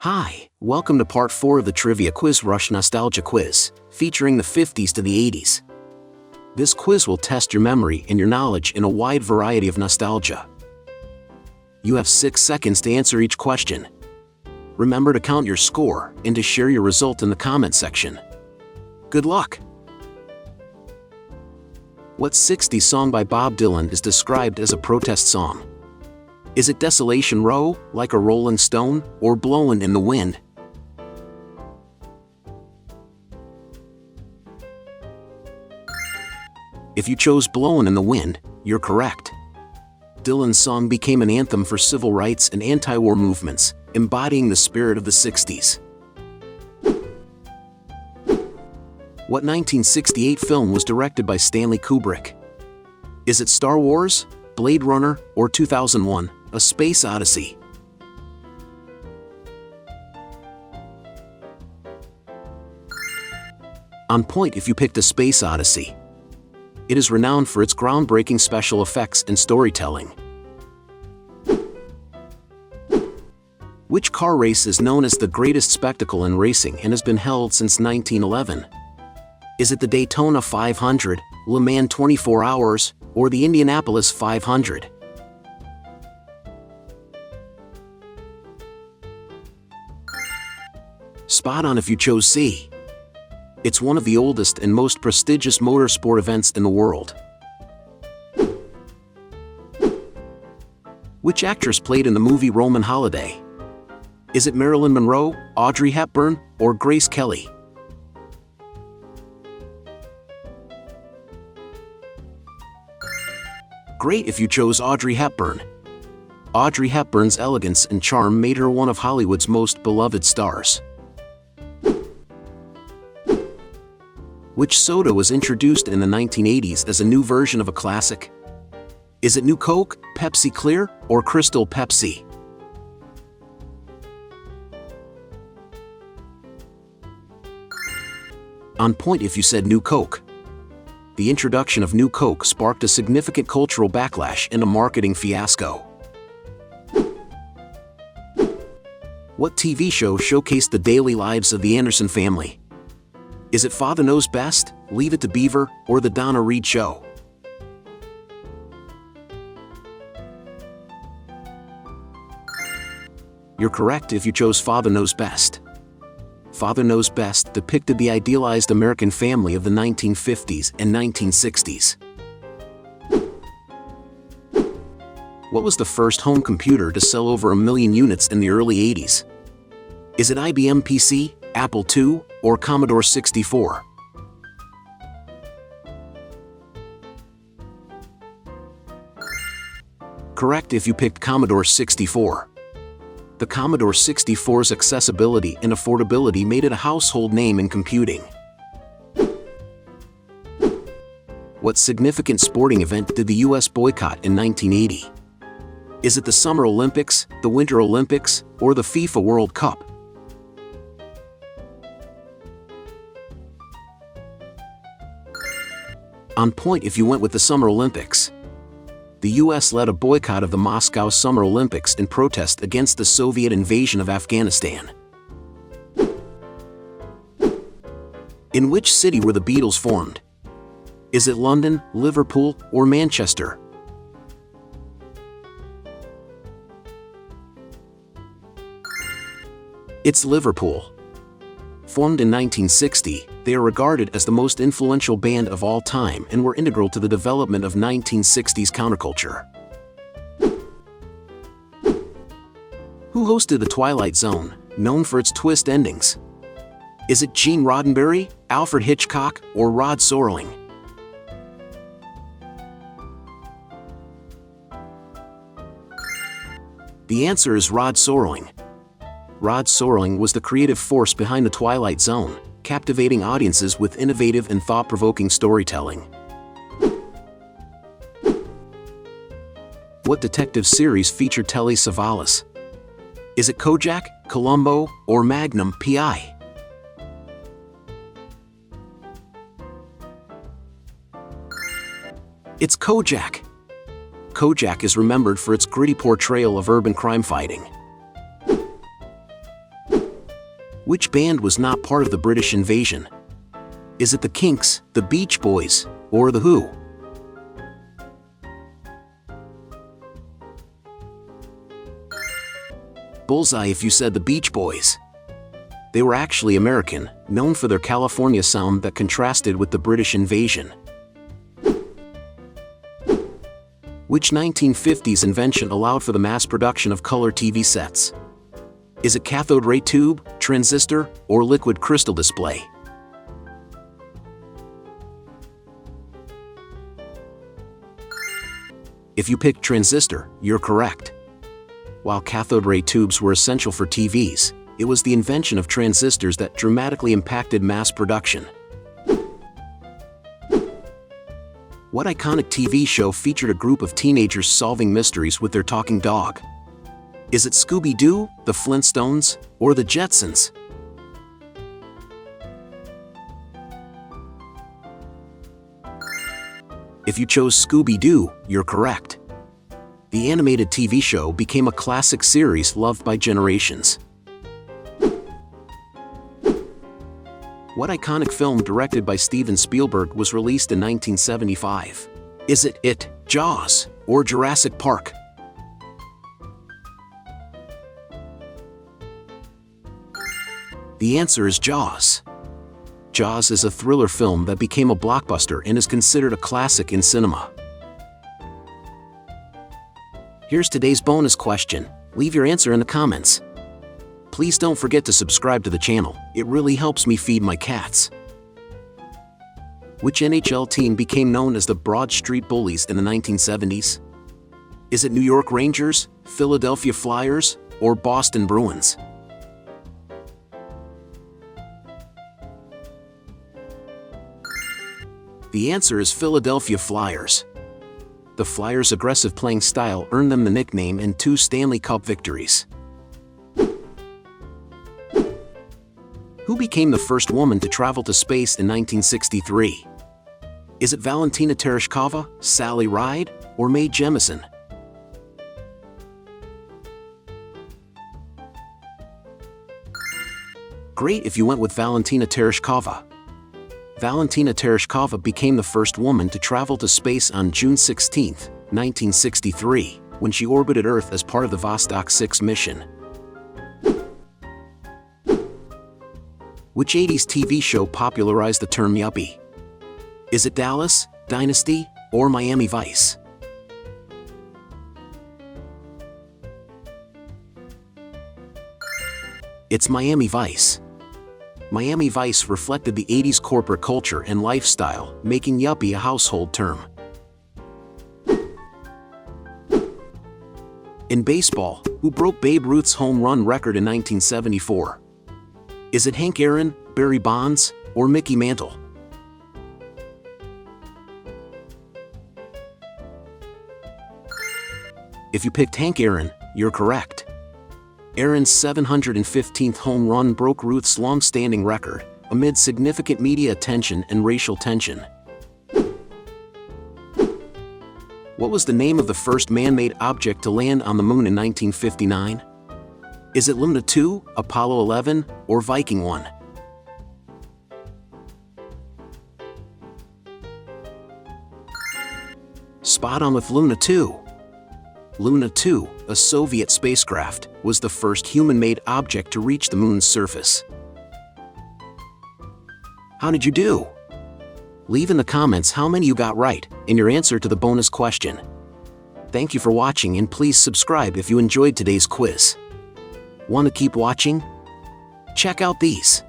Hi, welcome to part 4 of the Trivia Quiz Rush Nostalgia Quiz, featuring the 50s to the 80s. This quiz will test your memory and your knowledge in a wide variety of nostalgia. You have 6 seconds to answer each question. Remember to count your score and to share your result in the comment section. Good luck! What 60s song by Bob Dylan is described as a protest song? Is it Desolation Row, Like a Rolling Stone, or Blowin' in the Wind? If you chose Blowin' in the Wind, you're correct. Dylan's song became an anthem for civil rights and anti-war movements, embodying the spirit of the 60s. What 1968 film was directed by Stanley Kubrick? Is it Star Wars, Blade Runner, or 2001, A Space Odyssey? On point if you picked A Space Odyssey. It is renowned for its groundbreaking special effects and storytelling. Which car race is known as the greatest spectacle in racing and has been held since 1911? Is it the Daytona 500, Le Mans 24 Hours, or the Indianapolis 500? Spot on if you chose C. It's one of the oldest and most prestigious motorsport events in the world. Which actress played in the movie Roman Holiday? Is it Marilyn Monroe, Audrey Hepburn, or Grace Kelly? Great if you chose Audrey Hepburn. Audrey Hepburn's elegance and charm made her one of Hollywood's most beloved stars. Which soda was introduced in the 1980s as a new version of a classic? Is it New Coke, Pepsi Clear, or Crystal Pepsi? On point if you said New Coke. The introduction of New Coke sparked a significant cultural backlash and a marketing fiasco. What TV show showcased the daily lives of the Anderson family? Is it Father Knows Best, Leave It to Beaver, or The Donna Reed Show? You're correct if you chose Father Knows Best. Father Knows Best depicted the idealized American family of the 1950s and 1960s. What was the first home computer to sell over 1 million units in the early 80s? Is it IBM PC, Apple II, or Commodore 64? Correct if you picked Commodore 64. The Commodore 64's accessibility and affordability made it a household name in computing. What significant sporting event did the US boycott in 1980? Is it the Summer Olympics, the Winter Olympics, or the FIFA World Cup? On point if you went with the Summer Olympics. The US led a boycott of the Moscow Summer Olympics in protest against the Soviet invasion of Afghanistan. In which city were the Beatles formed? Is it London, Liverpool, or Manchester? It's Liverpool. Formed in 1960, they are regarded as the most influential band of all time and were integral to the development of 1960s counterculture. Who hosted The Twilight Zone, known for its twist endings? Is it Gene Roddenberry, Alfred Hitchcock, or Rod Serling? The answer is Rod Serling. Rod Serling was the creative force behind The Twilight Zone, captivating audiences with innovative and thought-provoking storytelling. What detective series featured Telly Savalas? Is it Kojak, Columbo, or Magnum P.I.? It's Kojak. Kojak is remembered for its gritty portrayal of urban crime fighting. Which band was not part of the British invasion? Is it the Kinks, the Beach Boys, or the Who? Bullseye if you said the Beach Boys. They were actually American, known for their California sound that contrasted with the British invasion. Which 1950s invention allowed for the mass production of color TV sets? Is it cathode ray tube, transistor, or liquid crystal display? If you picked transistor, you're correct. While cathode ray tubes were essential for TVs, it was the invention of transistors that dramatically impacted mass production. What iconic TV show featured a group of teenagers solving mysteries with their talking dog? Is it Scooby-Doo, the Flintstones, or the Jetsons? If you chose Scooby-Doo, you're correct. The animated TV show became a classic series loved by generations. What iconic film directed by Steven Spielberg was released in 1975? Is it It, Jaws, or Jurassic Park? The answer is Jaws. Jaws is a thriller film that became a blockbuster and is considered a classic in cinema. Here's today's bonus question. Leave your answer in the comments. Please don't forget to subscribe to the channel, it really helps me feed my cats. Which NHL team became known as the Broad Street Bullies in the 1970s? Is it New York Rangers, Philadelphia Flyers, or Boston Bruins? The answer is Philadelphia Flyers. The Flyers' aggressive playing style earned them the nickname and 2 Stanley Cup victories. Who became the first woman to travel to space in 1963? Is it Valentina Tereshkova, Sally Ride, or Mae Jemison? Great if you went with Valentina Tereshkova. Valentina Tereshkova became the first woman to travel to space on June 16, 1963, when she orbited Earth as part of the Vostok 6 mission. Which 80s TV show popularized the term yuppie? Is it Dallas, Dynasty, or Miami Vice? It's Miami Vice. Miami Vice reflected the 80s corporate culture and lifestyle, making yuppie a household term. In baseball, who broke Babe Ruth's home run record in 1974? Is it Hank Aaron, Barry Bonds, or Mickey Mantle? If you picked Hank Aaron, you're correct. Aaron's 715th home run broke Ruth's long-standing record, amid significant media attention and racial tension. What was the name of the first man-made object to land on the moon in 1959? Is it Luna 2, Apollo 11, or Viking 1? Spot on with Luna 2. Luna 2, a Soviet spacecraft, was the first human-made object to reach the moon's surface. How did you do? Leave in the comments how many you got right and your answer to the bonus question. Thank you for watching and please subscribe if you enjoyed today's quiz. Want to keep watching? Check out these.